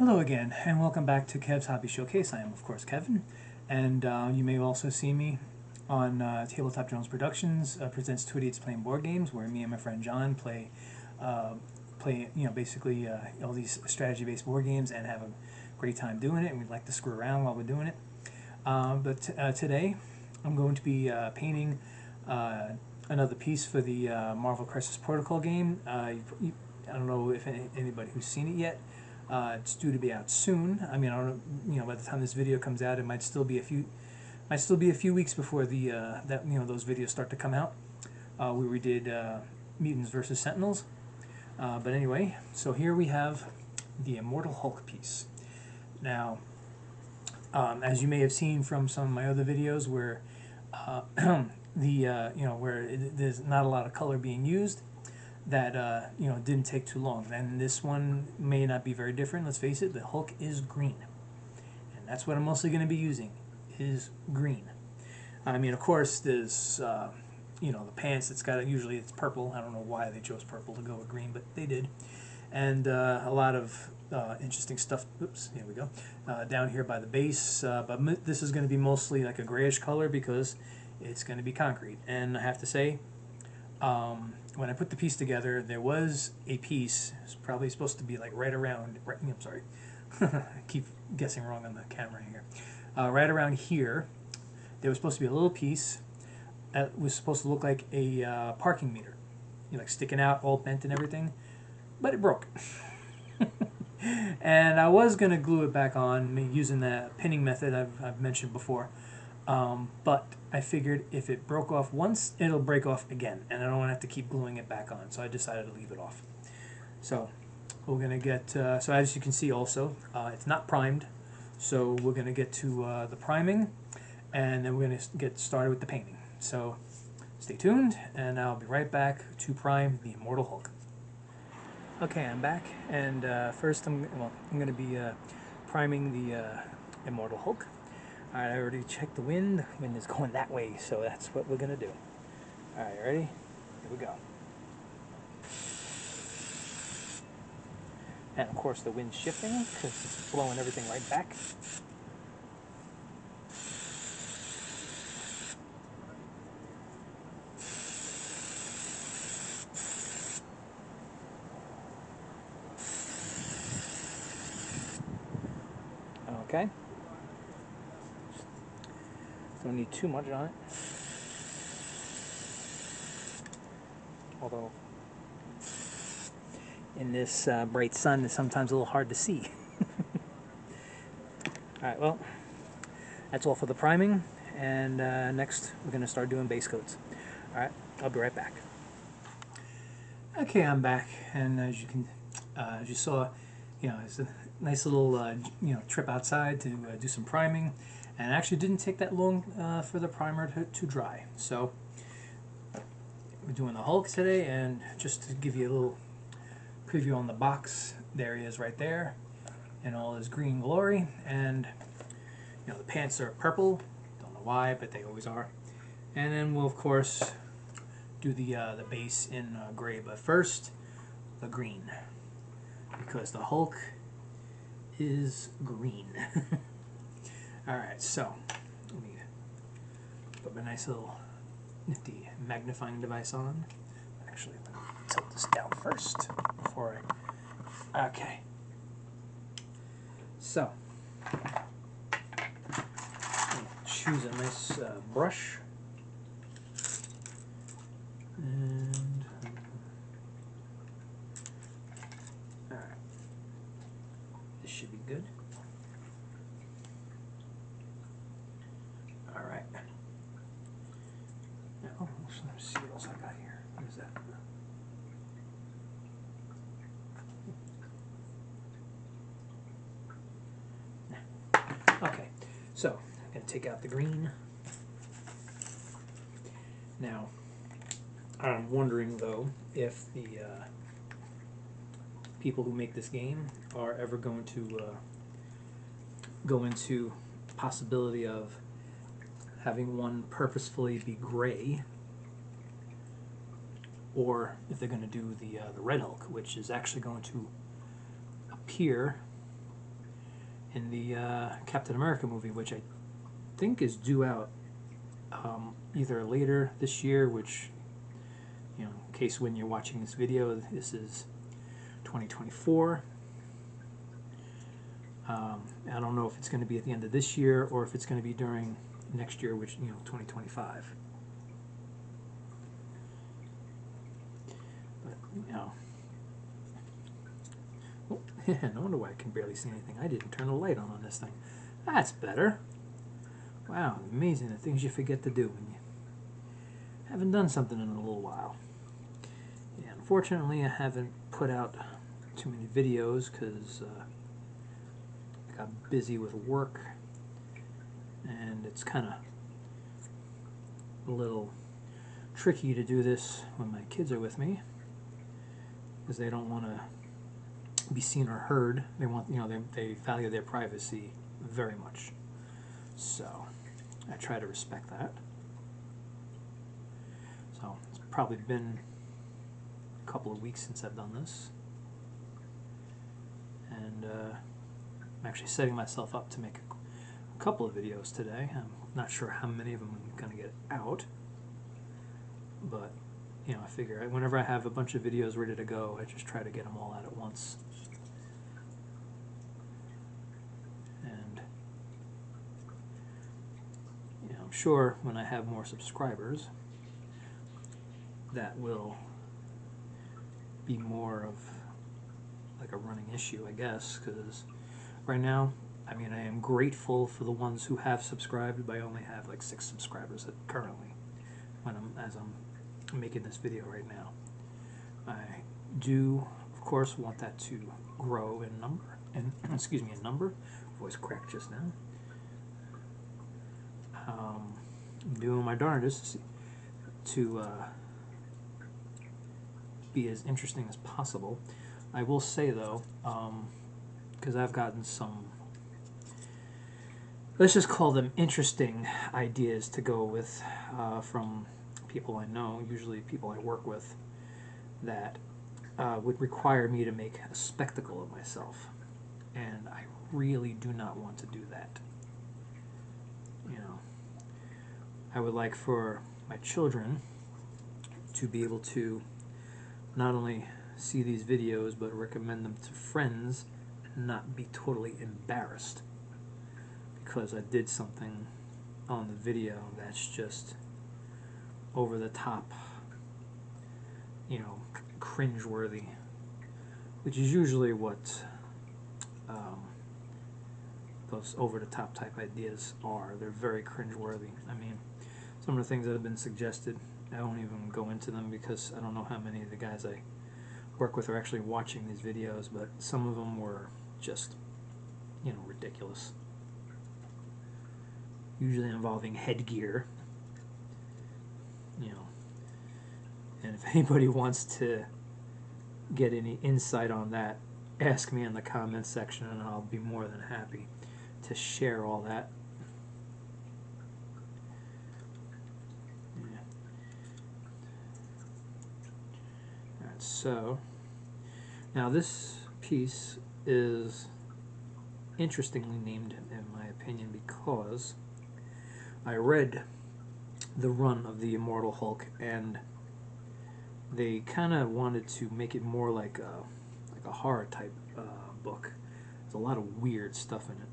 Hello again, and welcome back to Kev's Hobby Showcase. I am, of course, Kevin, and you may also see me on Tabletop Jones Productions presents Two Idiots Playing Board Games, where me and my friend John play basically all these strategy-based board games and have a great time doing it, and we'd like to screw around while we're doing it. Today, I'm going to be painting another piece for the Marvel Crisis Protocol game. I don't know if anybody who's seen it yet. It's due to be out soon. I mean, I don't know, by the time this video comes out, it might still be a few weeks before the those videos start to come out. We redid Mutants versus Sentinels. But anyway, so here we have the Immortal Hulk piece. Now, as you may have seen from some of my other videos, where there's not a lot of color being used, that didn't take too long. And this one may not be very different. Let's face it, the Hulk is green, and that's what I'm mostly going to be using, is green. I mean, of course, there's the pants. Usually it's purple. I don't know why they chose purple to go with green, but they did. And a lot of interesting stuff. Oops, here we go. Down here by the base, but this is going to be mostly like a grayish color because it's going to be concrete. And I have to say, when I put the piece together, there was a piece. It's probably supposed to be like right around. I'm sorry, I keep guessing wrong on the camera here. Right around here, there was supposed to be a little piece that was supposed to look like a parking meter, like sticking out, all bent and everything, but it broke. And I was gonna glue it back on using the pinning method I've mentioned before. But I figured if it broke off once, it'll break off again, and I don't want to have to keep gluing it back on, so I decided to leave it off. So we're going to get, so as you can see also, it's not primed, so we're going to get to the priming, and then we're going to get started with the painting. So stay tuned, and I'll be right back to prime the Immortal Hulk. Okay, I'm back, and first I'm going to be priming the Immortal Hulk. Alright, I already checked the wind. The wind is going that way, so that's what we're going to do. Alright, ready? Here we go. And of course the wind's shifting because it's blowing everything right back. Okay. Don't need too much on it. Although in this bright sun, it's sometimes a little hard to see. Alright, well, that's all for the priming, and next we're going to start doing base coats. Alright, I'll be right back. Okay, I'm back, and as you saw, it's a nice little trip outside to do some priming, and it actually didn't take that long for the primer to dry. So we're doing the Hulk today, and just to give you a little preview on the box, there he is right there in all his green glory, and the pants are purple. Don't know why, but they always are. And then we'll of course do the base in gray, but first the green, because the Hulk is green. Alright, so let me put my nice little nifty magnifying device on. Actually, let me tilt this down first before I... Okay. So, choose a nice brush. And... Alright. This should be good. Alright. Now, let's see what else I got here. What is that? Okay, so I'm going to take out the green. Now, I'm wondering though if the people who make this game are ever going to go into possibility of having one purposefully be gray, or if they're going to do the Red Hulk, which is actually going to appear in the Captain America movie, which I think is due out either later this year, which, you know, in case when you're watching this video, this is 2024. I don't know if it's going to be at the end of this year or if it's going to be during next year, which, you know, 2025. But, you know, oh, no wonder why I can barely see anything. I didn't turn the light on this thing. That's better. Wow, amazing the things you forget to do when you haven't done something in a little while. Yeah, unfortunately, I haven't put out too many videos because I got busy with work, and it's kind of a little tricky to do this when my kids are with me because they don't want to be seen or heard. They want, you know, they value their privacy very much. So I try to respect that. So it's probably been a couple of weeks since I've done this, and I'm actually setting myself up to make a couple of videos today. I'm not sure how many of them I'm going to get out, but, you know, I figure whenever I have a bunch of videos ready to go, I just try to get them all out at once. And, you know, I'm sure when I have more subscribers, that will be more of like a running issue, I guess, because right now, I mean, I am grateful for the ones who have subscribed, but I only have like 6 subscribers currently as I'm making this video right now. I do, of course, want that to grow in number, and excuse me, in number. Voice cracked just now. I'm doing my darndest to be as interesting as possible. I will say though, because I've gotten some, let's just call them interesting ideas to go with from people I know, usually people I work with, that would require me to make a spectacle of myself, and I really do not want to do that. You know, I would like for my children to be able to not only see these videos but recommend them to friends and not be totally embarrassed because I did something on the video that's just over the top, you know, cringeworthy, which is usually what those over-the-top type ideas are. They're very cringeworthy. I mean, some of the things that have been suggested, I won't even go into them because I don't know how many of the guys I work with are actually watching these videos, but some of them were just, you know, ridiculous. Usually involving headgear, you know. And if anybody wants to get any insight on that, ask me in the comments section and I'll be more than happy to share all that. Yeah. Alright, so now this piece is interestingly named in my opinion because I read the run of the Immortal Hulk and they kind of wanted to make it more like a horror type book. There's a lot of weird stuff in it.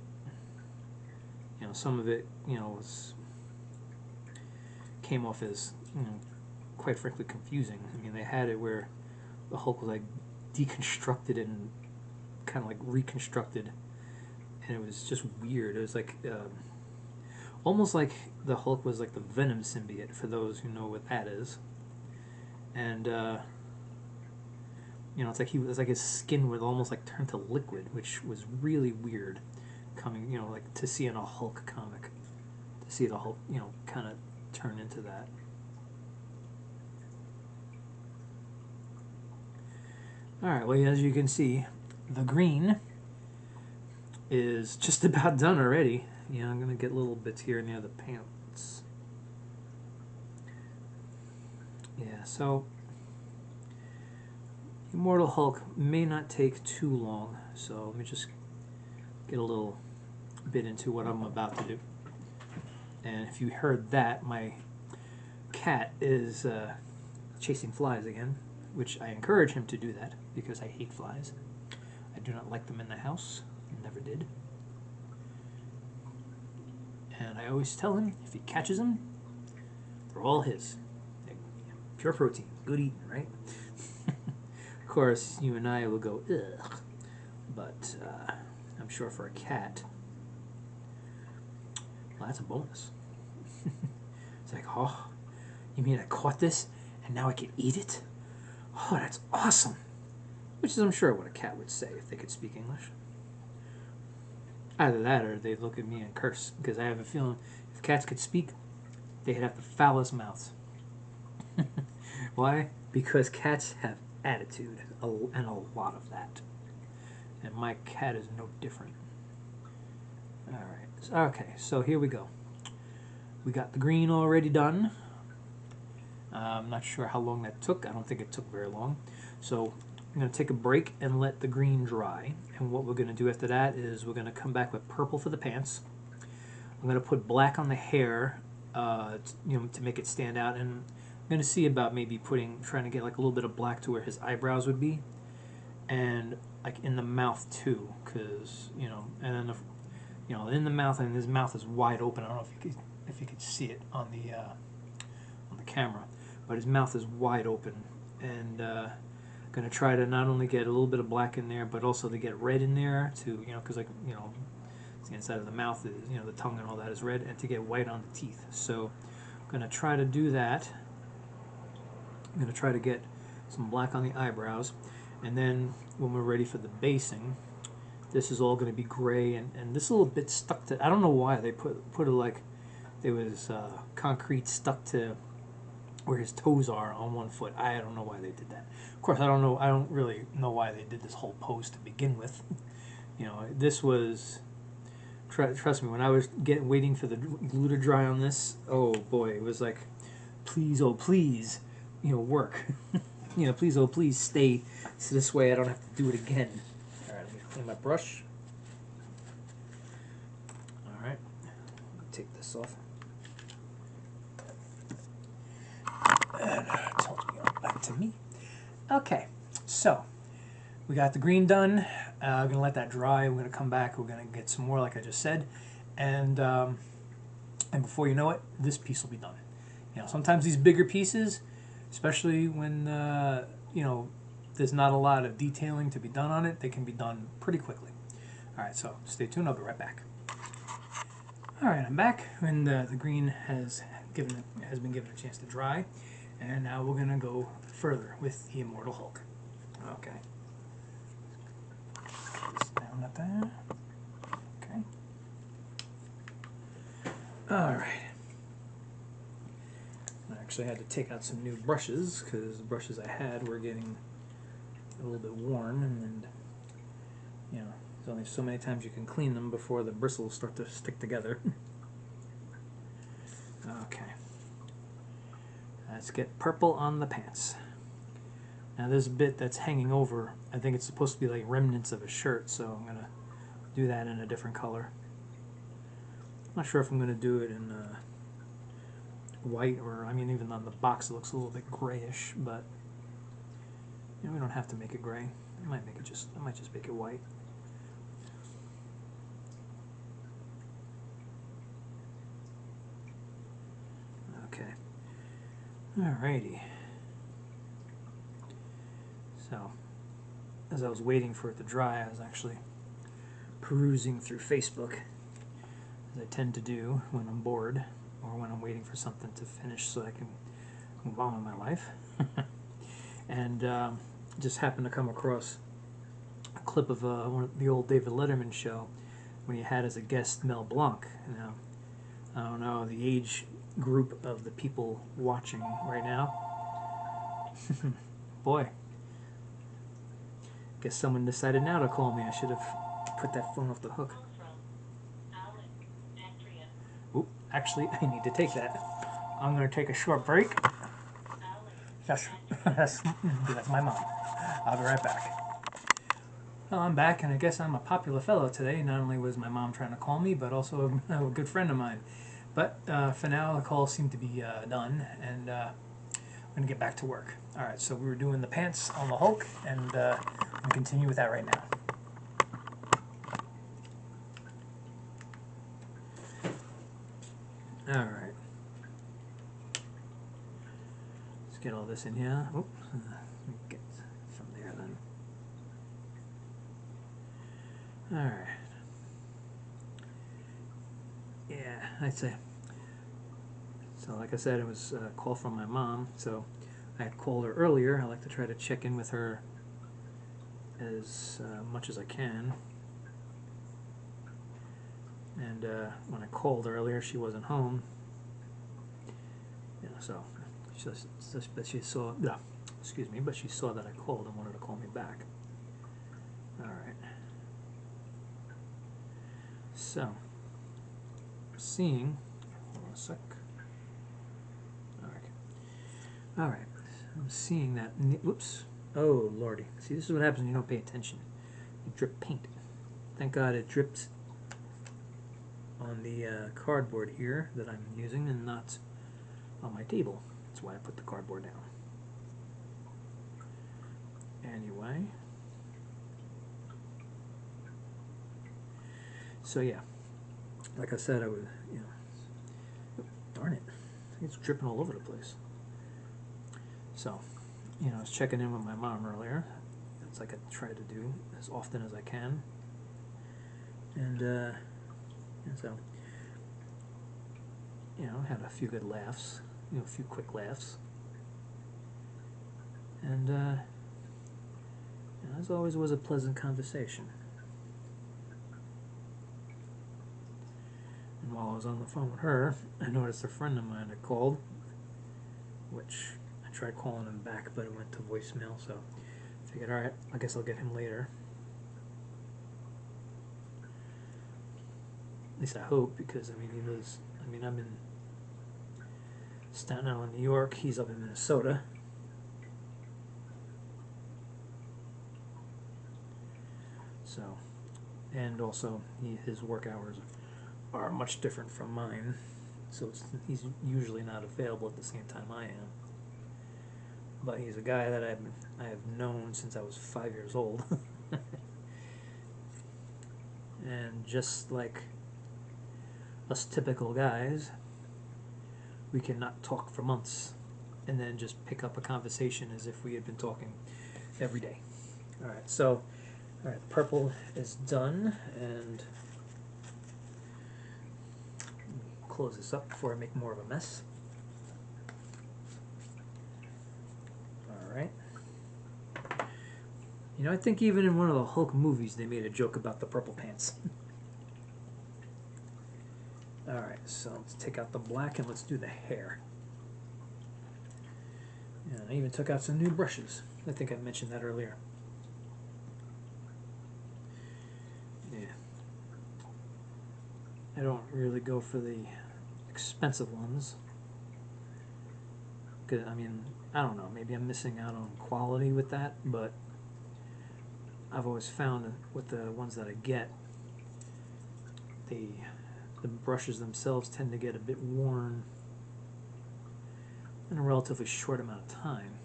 You know, some of it, you know, came off as, you know, quite frankly confusing. I mean, they had it where the Hulk was like deconstructed and kind of like reconstructed, and it was just weird. It was like almost like the Hulk was like the Venom symbiote, for those who know what that is. And you know, it's like his skin would almost like turn to liquid, which was really weird. Coming, you know, like to see in a Hulk comic, to see the Hulk, you know, kind of turn into that. All right, well, as you can see, the green is just about done already. You know, I'm gonna get little bits here near the pants. Yeah, so Immortal Hulk may not take too long, so let me just get a little bit into what I'm about to do. And if you heard that, my cat is chasing flies again, which I encourage him to do that because I hate flies. I do not like them in the house, never did. And I always tell him if he catches them, they're all his. They're pure protein, good eating, right? Of course, you and I will go, ugh. But I'm sure for a cat, well, that's a bonus. It's like, oh, you mean I caught this and now I can eat it? Oh, that's awesome. Which is, I'm sure, what a cat would say if they could speak English. Either that or they'd look at me and curse, because I have a feeling if cats could speak, they'd have the foulest mouths. Why? Because cats have attitude, and a lot of that. And my cat is no different. Alright, okay, so here we go. We got the green already done. I'm not sure how long that took. I don't think it took very long. So I'm going to take a break and let the green dry. And what we're going to do after that is we're going to come back with purple for the pants. I'm going to put black on the hair, to make it stand out. And I'm going to see about maybe trying to get like a little bit of black to where his eyebrows would be, and like in the mouth too, because and then in the mouth, and his mouth is wide open. I don't know if you could see it on the camera, but his mouth is wide open, and going to try to not only get a little bit of black in there, but also to get red in there to because the inside of the mouth is the tongue and all that is red, and to get white on the teeth. So I'm going to try to do that. I'm going to try to get some black on the eyebrows, and then when we're ready for the basing, this is all going to be gray, and this little bit stuck to. I don't know why they put it like there was concrete stuck to where his toes are on one foot. I don't know why they did that. Of course, I don't really know why they did this whole pose to begin with. This was. Trust me, when I was waiting for the glue to dry on this, oh boy, it was like, please, oh please, work. Please, oh please, stay so this way I don't have to do it again. All right, let me clean my brush. All right, take this off. And back to me. Okay, so we got the green done. I'm going to let that dry. We're going to come back. We're going to get some more, like I just said. And before you know it, this piece will be done. Sometimes these bigger pieces, especially when, there's not a lot of detailing to be done on it, they can be done pretty quickly. All right, so stay tuned. I'll be right back. All right, I'm back, and the green has been given a chance to dry. And now we're going to go further with the Immortal Hulk. Okay. Down at that. Okay. All right. I actually had to take out some new brushes because the brushes I had were getting a little bit worn, and there's only so many times you can clean them before the bristles start to stick together. Okay. Let's get purple on the pants. Now this bit that's hanging over, I think it's supposed to be like remnants of a shirt, so I'm going to do that in a different color. I'm not sure if I'm going to do it in white, or even on the box it looks a little bit grayish, but we don't have to make it gray. I might just make it white. Okay. Alrighty. So, as I was waiting for it to dry, I was actually perusing through Facebook, as I tend to do when I'm bored or when I'm waiting for something to finish so I can move on with my life. And just happened to come across a clip of one of the old David Letterman show when he had as a guest Mel Blanc. Now, I don't know the age group of the people watching right now. Boy, guess someone decided now to call me. I should have put that phone off the hook. Oop, actually, I need to take that. I'm going to take a short break. That's my mom. I'll be right back. Well, I'm back, and I guess I'm a popular fellow today. Not only was my mom trying to call me, but also a good friend of mine. But for now, the calls seem to be done, and I'm going to get back to work. All right, so we were doing the pants on the Hulk, and I'm going to continue with that right now. All right. Let's get all this in here. Oops. Let me get from there then. All right. Yeah, I'd say. So like I said, it was a call from my mom, so I had called her earlier. I like to try to check in with her as much as I can. And when I called earlier, she wasn't home. You know, so but she saw, excuse me, but she saw that I called and wanted to call me back. All right. So, seeing, hold on a sec. All right. I'm seeing that. Whoops. Oh lordy. See, this is what happens when you don't pay attention. You drip paint. Thank God it dripped on the cardboard here that I'm using and not on my table. That's why I put the cardboard down. Anyway. So yeah. Like I said, I would, you know, darn it. It's dripping all over the place. So, you know, I was checking in with my mom earlier. That's like I try to do as often as I can. And so, you know, had a few good laughs, you know, a few quick laughs. And, you know, as always, was a pleasant conversation. And while I was on the phone with her, I noticed a friend of mine had called, which I tried calling him back, but it went to voicemail, so I figured, alright, I guess I'll get him later. At least I hope, because, I mean, he lives, I mean, I'm in Staten Island, New York, he's up in Minnesota. So, and also, his work hours are much different from mine, so he's usually not available at the same time I am. But he's a guy that I have known since I was 5 years old. And just like us typical guys, we cannot talk for months and then just pick up a conversation as if we had been talking every day. Alright, so, alright, purple is done, and close this up before I make more of a mess. Alright. You know, I think even in one of the Hulk movies they made a joke about the purple pants. Alright, so let's take out the black and let's do the hair. And I even took out some new brushes. I think I mentioned that earlier. Yeah. I don't really go for the expensive ones. I mean, I don't know, maybe I'm missing out on quality with that, but I've always found that with the ones that I get, the brushes themselves tend to get a bit worn in a relatively short amount of time.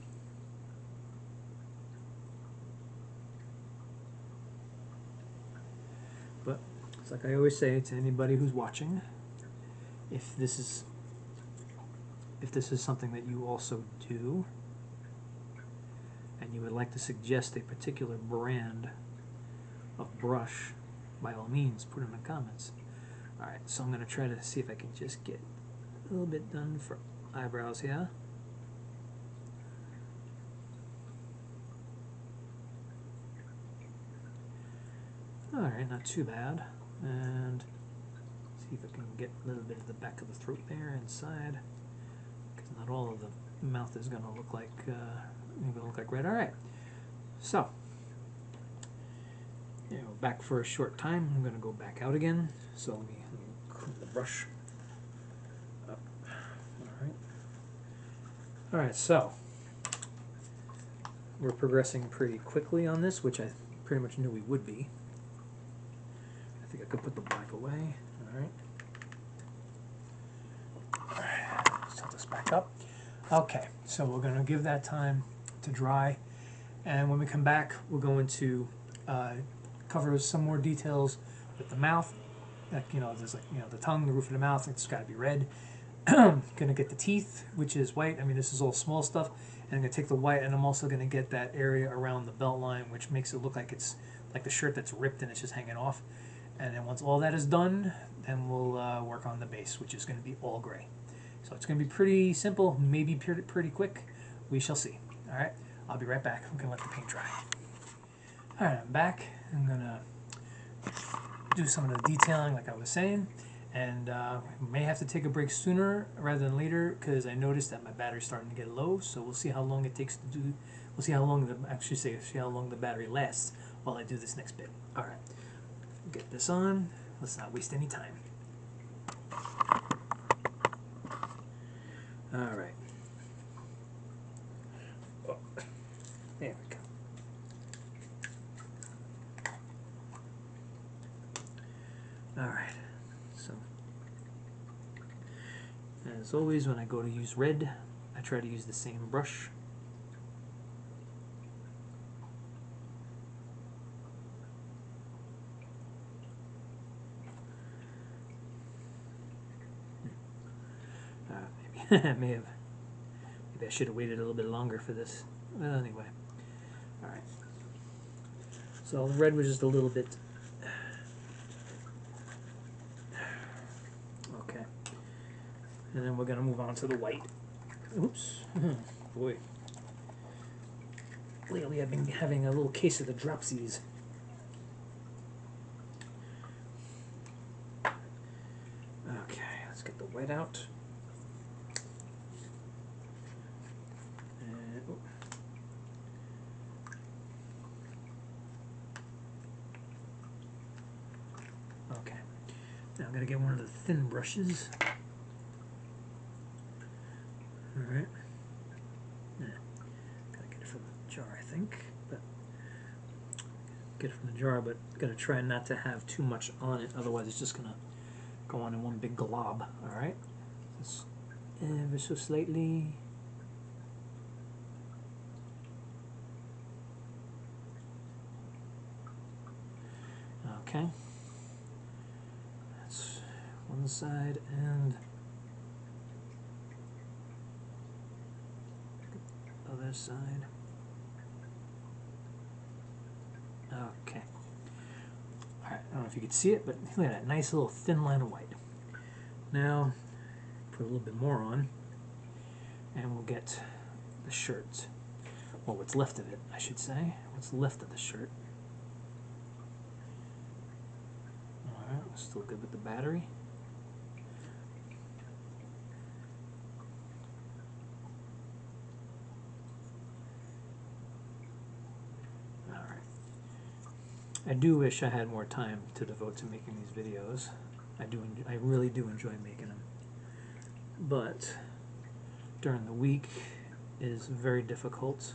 But it's like I always say to anybody who's watching, if this is something that you also do, and you would like to suggest a particular brand of brush, by all means, put it in the comments. Alright, so I'm going to try to see if I can just get a little bit done for eyebrows here. Alright, not too bad. And see if I can get a little bit of the back of the throat there inside, because not all of the mouth is going to look like red. Alright, so you know, back for a short time. I'm going to go back out again. So let me clean the brush up. Alright, so we're progressing pretty quickly on this, which I pretty much knew we would be. I think I could put the black away. All right, tilt this back up. Okay, so we're going to give that time to dry, and when we come back, we're going to cover some more details with the mouth. Like, there's the tongue, the roof of the mouth. It's got to be red. Gonna get the teeth, which is white. I mean, this is all small stuff, and I'm gonna take the white, and I'm also gonna get that area around the belt line, which makes it look like it's like the shirt that's ripped and it's just hanging off. And then once all that is done, then we'll work on the base, which is gonna be all gray. So it's gonna be pretty simple, maybe pretty quick. We shall see. All right, I'll be right back. I'm gonna let the paint dry. All right, I'm back. I'm gonna do some of the detailing, like I was saying. And may have to take a break sooner rather than later because I noticed that my battery's starting to get low. So we'll see how long it takes to do. We'll see how long see how long the battery lasts while I do this next bit. All right, get this on. Let's not waste any time. All right. Oh, there we go. All right. So, as always, when I go to use red, I try to use the same brush. Maybe I should have waited a little bit longer for this. Well, anyway. All right. So the red was just a little bit. Okay. And then we're going to move on to the white. Oops. Boy. Lately I've been having a little case of the dropsies. Okay, let's get the white out. And, oh. Okay. Now I'm going to get one of the thin brushes. Alright. Yeah. Gotta get it from the jar, I think. But get it from the jar, but gotta try not to have too much on it, otherwise it's just gonna go on in one big glob. Alright. Just ever so slightly. Okay. That's one side and other side. Okay. Alright, I don't know if you could see it, but look at that nice little thin line of white. Now, put a little bit more on, and we'll get the shirt. Well, what's left of it, I should say. What's left of the shirt. Alright, we're still good with the battery. I do wish I had more time to devote to making these videos. I really do enjoy making them. But during the week is very difficult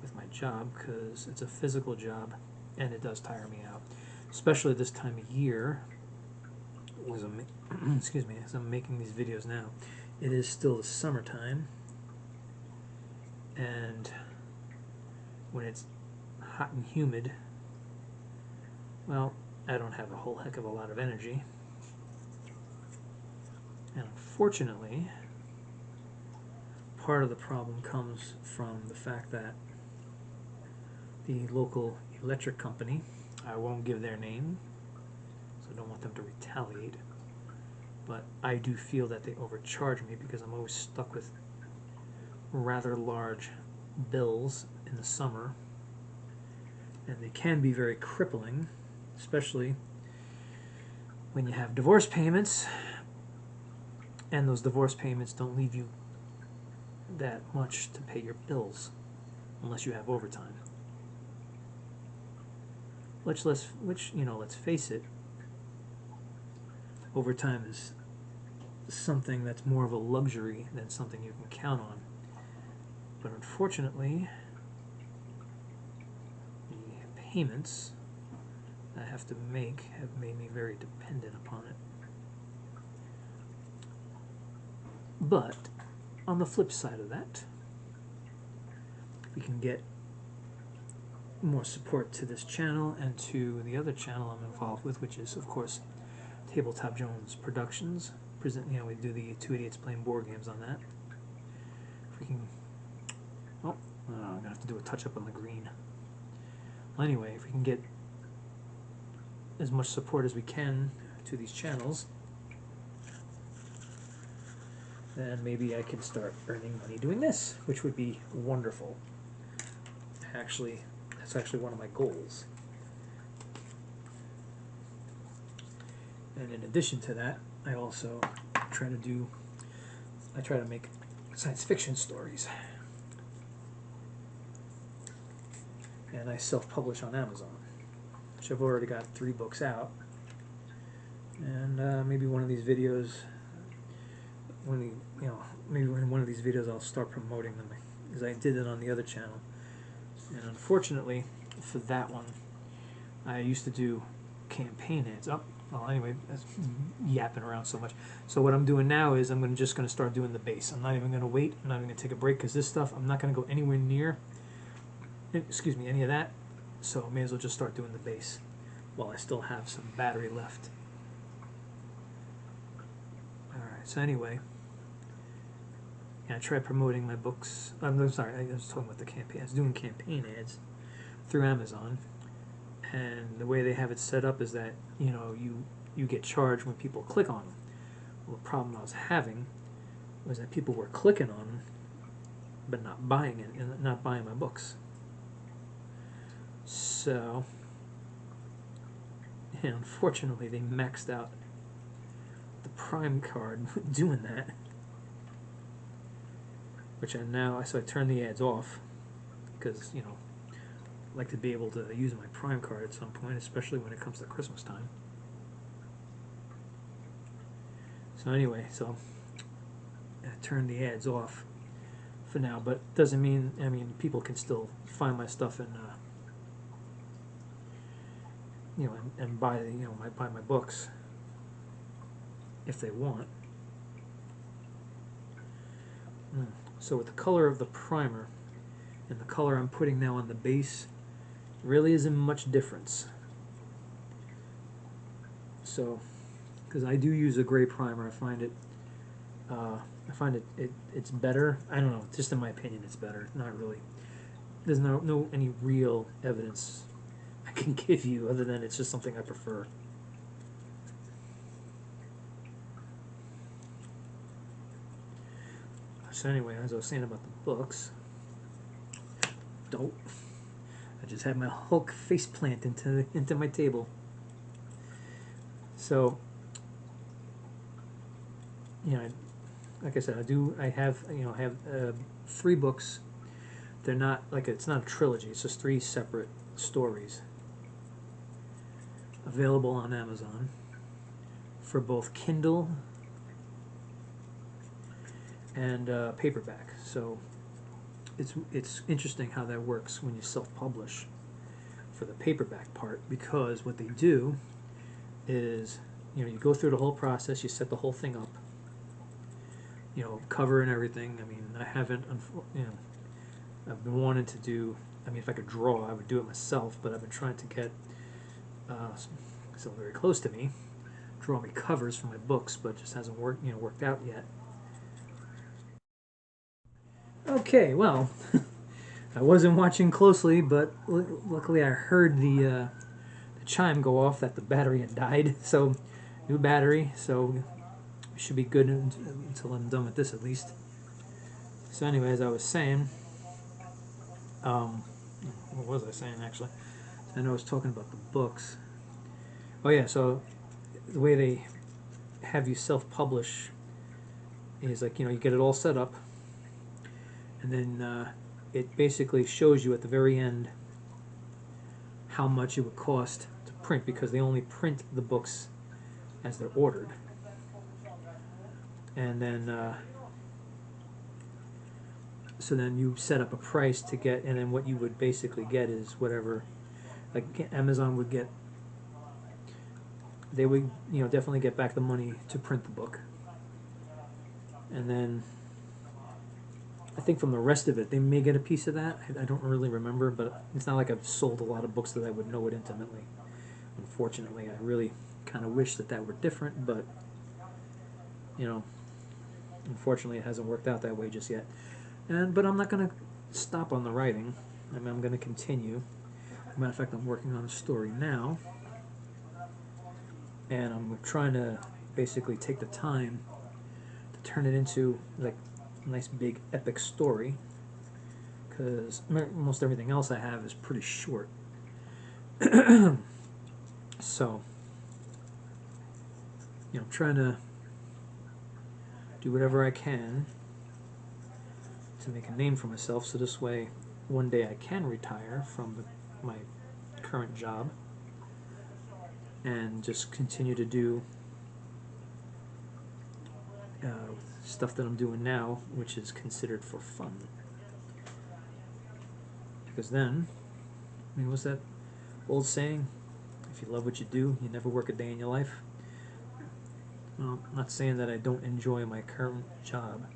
with my job because it's a physical job and it does tire me out. Especially this time of year, as I'm, excuse me, as I'm making these videos now. It is still the summertime, and when it's hot and humid, well, I don't have a whole heck of a lot of energy. And unfortunately, part of the problem comes from the fact that the local electric company, I won't give their name, so I don't want them to retaliate, but I do feel that they overcharge me because I'm always stuck with rather large bills in the summer, and they can be very crippling, especially when you have divorce payments, and those divorce payments don't leave you that much to pay your bills unless you have overtime. Which let's face it, overtime is something that's more of a luxury than something you can count on. But unfortunately, the payments I have to make have made me very dependent upon it. But on the flip side of that, we can get more support to this channel and to the other channel I'm involved with, which is, of course, Tabletop Jones Productions. We do the Two Idiots Playing Board Games on that. If we can, I'm gonna have to do a touch up on the green. Well, anyway, if we can get as much support as we can to these channels, then maybe I can start earning money doing this, which would be wonderful. Actually, that's actually one of my goals. And in addition to that, I also try to make science fiction stories. And I self-publish on Amazon, which I've already got 3 books out. And maybe one of these videos, maybe in one of these videos I'll start promoting them, because I did it on the other channel. And unfortunately, for that one, I used to do campaign ads. Well, anyway, that's yapping around so much. So what I'm doing now is I'm just going to start doing the base. I'm not even going to wait. I'm not even going to take a break, because this stuff, I'm not going to go anywhere near, any of that. So I may as well just start doing the base while I still have some battery left. Alright, so anyway, I tried promoting my books. I'm sorry, I was talking about the campaign. I was doing campaign ads through Amazon. And the way they have it set up is that, you get charged when people click on them. Well, the problem I was having was that people were clicking on them, but not buying it, and not buying my books. So, unfortunately, they maxed out the Prime card doing that. So I turned the ads off, because, I like to be able to use my Prime card at some point, especially when it comes to Christmas time. So anyway, I turned the ads off for now, but doesn't mean, people can still find my stuff and and buy buy my books if they want. So with the color of the primer and the color I'm putting now on the base, really isn't much difference. So, because I do use a gray primer, I find it's better. I don't know, just in my opinion, it's better. Not really. There's no any real evidence I can give you other than it's just something I prefer. So anyway, as I was saying about the books, I just had my Hulk face plant into my table. So, like I said, I have 3 books. They're not it's not a trilogy. It's just 3 separate stories available on Amazon for both Kindle and paperback. So it's interesting how that works when you self-publish for the paperback part, because what they do is you go through the whole process, you set the whole thing up, cover and everything. I haven't, I've been wanting to do, if I could draw, I would do it myself, but I've been trying to get still very close to me, draw me covers for my books, but it just hasn't worked out yet. Okay, well, I wasn't watching closely, but luckily I heard the chime go off that the battery had died. So, new battery, so we should be good until I'm done with this at least. So anyway, as I was saying, what was I saying actually? I know I was talking about the books. Oh yeah, so the way they have you self-publish is you get it all set up, and then it basically shows you at the very end how much it would cost to print, because they only print the books as they're ordered. And then so then you set up a price to get, and then what you would basically get is whatever, like Amazon would get, they would, you know, definitely get back the money to print the book. And then I think from the rest of it, they may get a piece of that. I don't really remember, but it's not like I've sold a lot of books that I would know it intimately. Unfortunately, I really kind of wish that that were different, but, you know, unfortunately it hasn't worked out that way just yet. But I'm not going to stop on the writing. I mean, I'm going to continue. As a matter of fact, I'm working on a story now, and I'm trying to basically take the time to turn it into like a nice big epic story, because most everything else I have is pretty short. So, you know, I'm trying to do whatever I can to make a name for myself, so this way one day I can retire from my current job and just continue to do stuff that I'm doing now, which is considered for fun. Because then, I mean, what's that old saying? If you love what you do, you never work a day in your life. Well, I'm not saying that I don't enjoy my current job,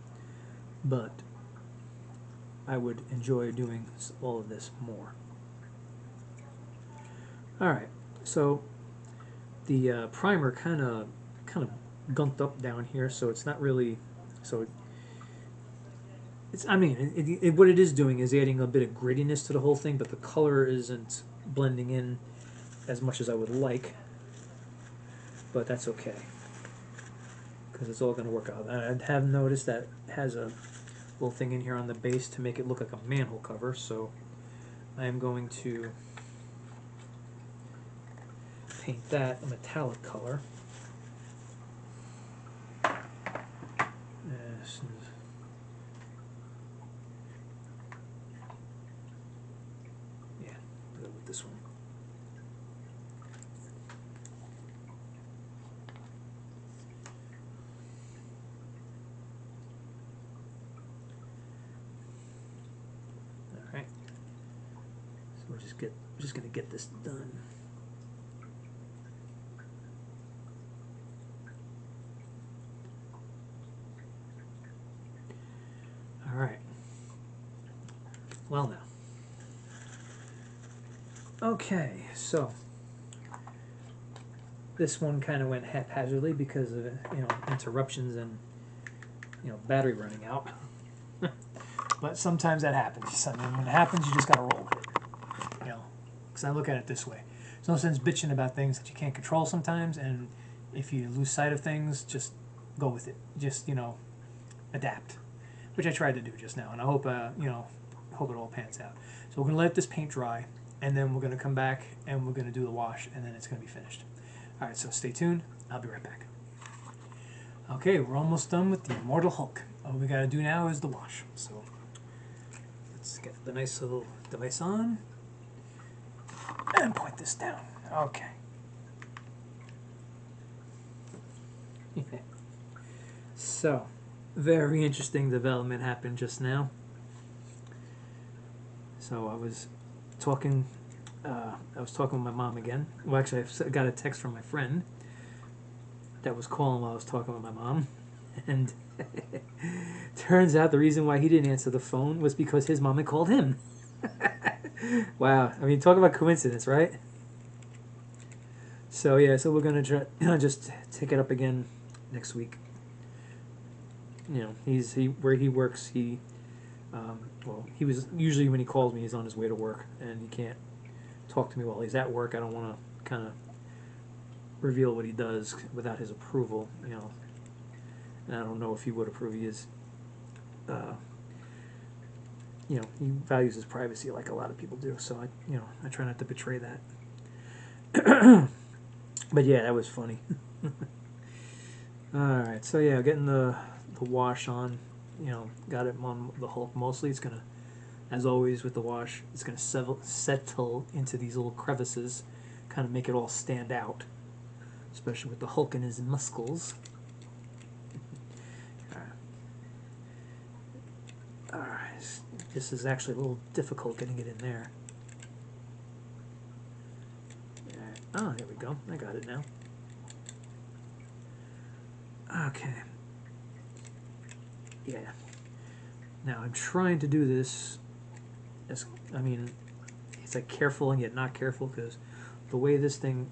but I would enjoy doing all of this more. Alright, so the primer kind of gunked up down here, so it's not really, so it's, I mean, what it is doing is adding a bit of grittiness to the whole thing, but the color isn't blending in as much as I would like, but that's okay, because it's all going to work out. I have noticed that it has a little thing in here on the base to make it look like a manhole cover, so I am going to paint that a metallic color. Yeah, go with this one. All right, so we're just gonna get this done. All right. Well now. Okay, so this one kind of went haphazardly because of, you know, interruptions and, you know, battery running out. But sometimes that happens. I mean, when it happens, you just gotta roll with it. You know, because I look at it this way: there's no sense bitching about things that you can't control sometimes, and if you lose sight of things, just go with it. Just, you know, adapt, which I tried to do just now, and I hope you know, hope it all pans out. So we're gonna let this paint dry, and then we're gonna come back and we're gonna do the wash, and then it's gonna be finished. All right, so stay tuned. I'll be right back. Okay, we're almost done with the Immortal Hulk. All we gotta do now is the wash. So let's get the nice little device on and point this down. Okay. So, very interesting development happened just now. So I was talking with my mom again. Well, actually, I got a text from my friend that was calling while I was talking with my mom, and turns out the reason why he didn't answer the phone was because his mom had called him. Wow, I mean, talk about coincidence, right? So yeah, so we're gonna try just take it up again next week. You know, where he works, well, he was usually, when he calls me, he's on his way to work, and he can't talk to me while he's at work. I don't want to kind of reveal what he does without his approval, you know. And I don't know if he would approve. He is, you know, he values his privacy like a lot of people do. So I try not to betray that. But yeah, that was funny. All right, so yeah, getting the wash on. You know, got it on the Hulk mostly. It's gonna, as always with the wash, it's gonna settle into these little crevices, kind of make it all stand out, especially with the Hulk and his muscles. Alright, this is actually a little difficult getting it in there. Oh, there we go. I got it now. Okay. Yeah. Now I'm trying to do this as, I mean, it's like careful and yet not careful, because the way this thing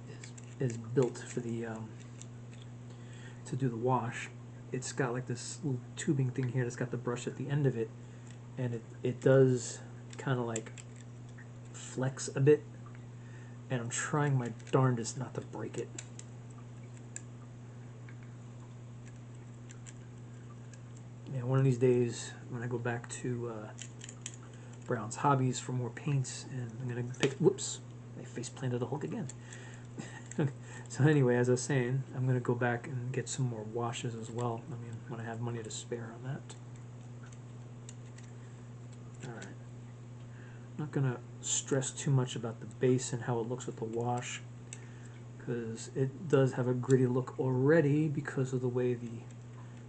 is built for the to do the wash, it's got like this little tubing thing here that's got the brush at the end of it, and it does kind of like flex a bit, and I'm trying my darndest not to break it. Yeah, one of these days when I go back to Brown's Hobbies for more paints, and I'm gonna pick, whoops, I face planted a Hulk again. So anyway, as I was saying, I'm gonna go back and get some more washes as well. I mean, when I have money to spare on that. Alright. Not gonna stress too much about the base and how it looks with the wash, because it does have a gritty look already because of the way the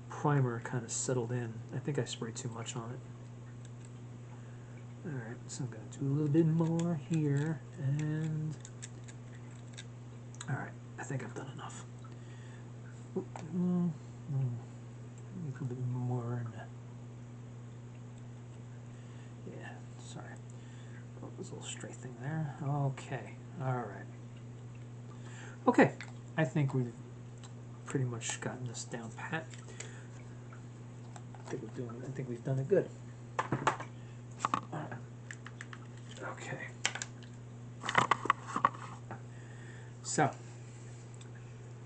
primer kind of settled in. I think I sprayed too much on it. Alright, so I'm going to do a little bit more here, and alright, I think I've done enough. A little bit more. Yeah, sorry. Oh, there's a little stray thing there. Okay, alright. Okay, I think we've pretty much gotten this down pat. I think we've done it good. Okay. So,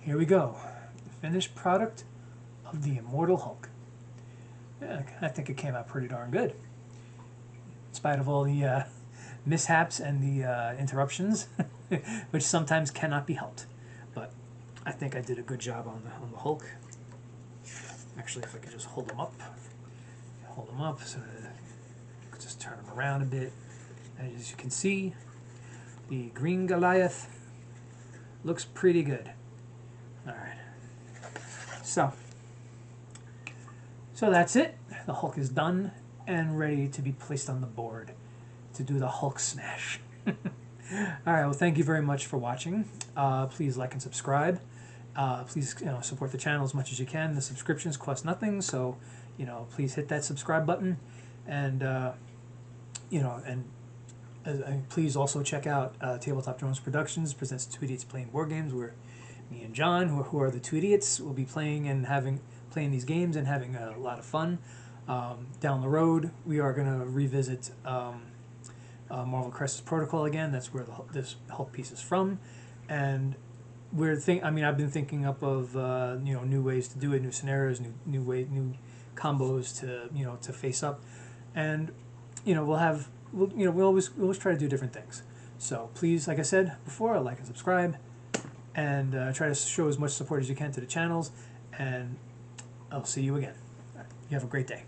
here we go. The finished product of the Immortal Hulk. Yeah, I think it came out pretty darn good. In spite of all the mishaps and the interruptions, which sometimes cannot be helped. But I think I did a good job on the Hulk. Actually, if I could just hold them up so that I could just turn them around a bit. As you can see, the green Goliath looks pretty good. Alright. So that's it. The Hulk is done and ready to be placed on the board to do the Hulk smash. Alright, well, thank you very much for watching. Please like and subscribe. Please support the channel as much as you can. The subscriptions cost nothing, so please hit that subscribe button, and please also check out Tabletop Drones Productions presents Two Idiots Playing Board Games, where me and John, who are the two idiots, will be playing these games and having a lot of fun. Down the road, we are going to revisit Marvel Crisis Protocol again. That's where this Hulk piece is from, and I've been thinking up of new ways to do it, new scenarios, new combos to face up, and we'll always try to do different things. So please, like I said before, like and subscribe, and try to show as much support as you can to the channels, and I'll see you again. You have a great day.